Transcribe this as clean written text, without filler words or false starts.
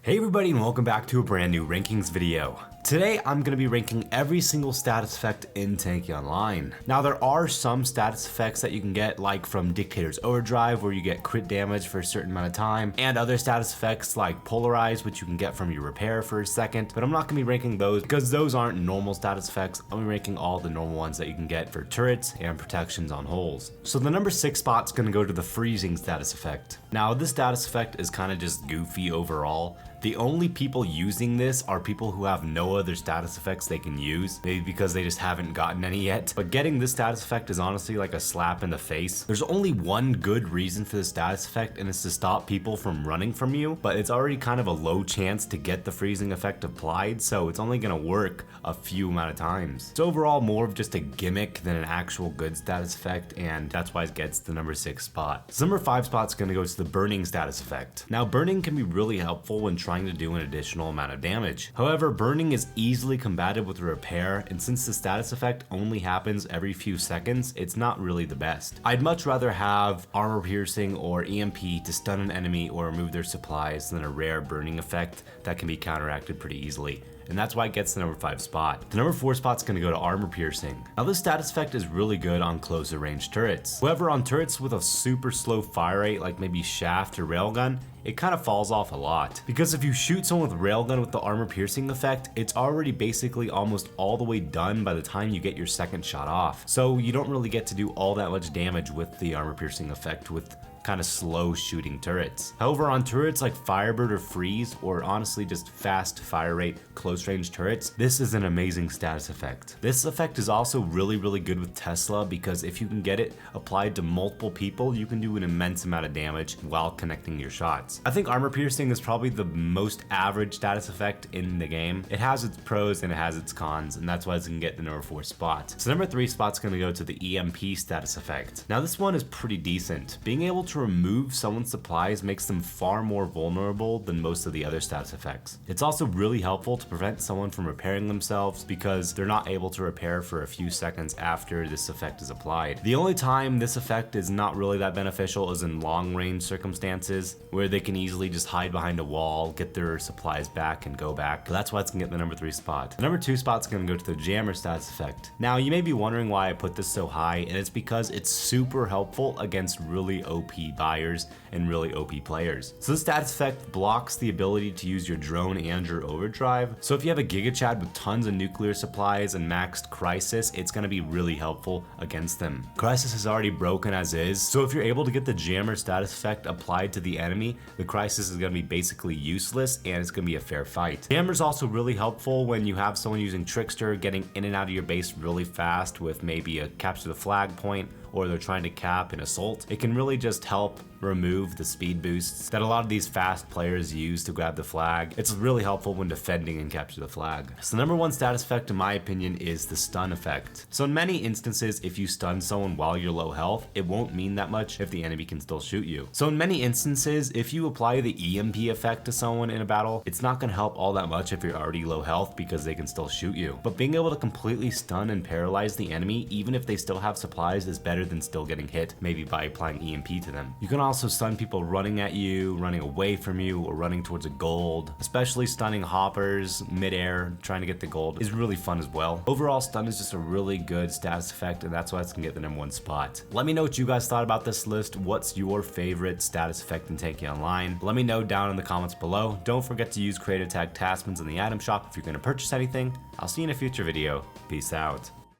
Hey everybody and welcome back to a brand new rankings video. Today I'm going to be ranking every single status effect in Tanki Online. Now there are some status effects that you can get like from Dictator's Overdrive where you get crit damage for a certain amount of time, and other status effects like Polarize which you can get from your repair for a second, but I'm not going to be ranking those because those aren't normal status effects. I'll be ranking all the normal ones that you can get for turrets and protections on holes. So the number 6 spot's going to go to the freezing status effect. Now this status effect is kind of just goofy overall. The only people using this are people who have no other status effects they can use, maybe because they just haven't gotten any yet. But getting this status effect is honestly like a slap in the face. There's only one good reason for the status effect, and it's to stop people from running from you, but it's already kind of a low chance to get the freezing effect applied, so it's only gonna work a few amount of times. It's overall more of just a gimmick than an actual good status effect, and that's why it gets the number 6 spot. So number 5 spot's gonna go to the burning status effect. Now burning can be really helpful when trying to do an additional amount of damage. However, burning is easily combated with repair, and since the status effect only happens every few seconds, it's not really the best. I'd much rather have armor piercing or EMP to stun an enemy or remove their supplies than a rare burning effect that can be counteracted pretty easily. And that's why it gets the number 5 spot. The number 4 spot's gonna go to armor piercing. Now this status effect is really good on closer range turrets. However, on turrets with a super slow fire rate like maybe shaft or railgun, it kind of falls off a lot. Because if you shoot someone with railgun with the armor piercing effect, it's already basically almost all the way done by the time you get your second shot off. So you don't really get to do all that much damage with the armor piercing effect with kind of slow shooting turrets. However, on turrets like Firebird or Freeze, or honestly just fast fire rate close range turrets, this is an amazing status effect. This effect is also really good with Tesla because if you can get it applied to multiple people, you can do an immense amount of damage while connecting your shots. I think armor piercing is probably the most average status effect in the game. It has its pros and it has its cons, and that's why it's gonna get the number 4 spot. So number 3 spot's gonna go to the EMP status effect. Now this one is pretty decent. Being able to remove someone's supplies makes them far more vulnerable than most of the other status effects. It's also really helpful to prevent someone from repairing themselves because they're not able to repair for a few seconds after this effect is applied. The only time this effect is not really that beneficial is in long range circumstances where they can easily just hide behind a wall, get their supplies back and go back. That's why it's gonna get the number 3 spot. The number 2 spot's gonna go to the jammer status effect. Now you may be wondering why I put this so high, and it's because it's super helpful against really OP buyers and really OP players. So this status effect blocks the ability to use your drone and your overdrive. So if you have a Giga Chad with tons of nuclear supplies and maxed Crisis, it's gonna be really helpful against them. Crisis is already broken as is, so if you're able to get the jammer status effect applied to the enemy, the Crisis is gonna be basically useless and it's gonna be a fair fight. Jammer's also really helpful when you have someone using Trickster getting in and out of your base really fast with maybe a capture the flag point, or they're trying to cap an assault. It can really just help remove the speed boosts that a lot of these fast players use to grab the flag. It's really helpful when defending and capture the flag. So the number 1 status effect in my opinion is the stun effect. So in many instances, if you stun someone while you're low health, it won't mean that much if the enemy can still shoot you. So in many instances, if you apply the EMP effect to someone in a battle, it's not gonna help all that much if you're already low health because they can still shoot you. But being able to completely stun and paralyze the enemy, even if they still have supplies, is better than still getting hit, maybe by applying EMP to them. You can also stun people running at you, running away from you, or running towards a gold. Especially stunning hoppers mid-air, trying to get the gold is really fun as well. Overall, stun is just a really good status effect, and that's why it's gonna get the number 1 spot. Let me know what you guys thought about this list. What's your favorite status effect in Tanki Online? Let me know down in the comments below. Don't forget to use creative tag Taspens in the item shop if you're gonna purchase anything. I'll see you in a future video. Peace out.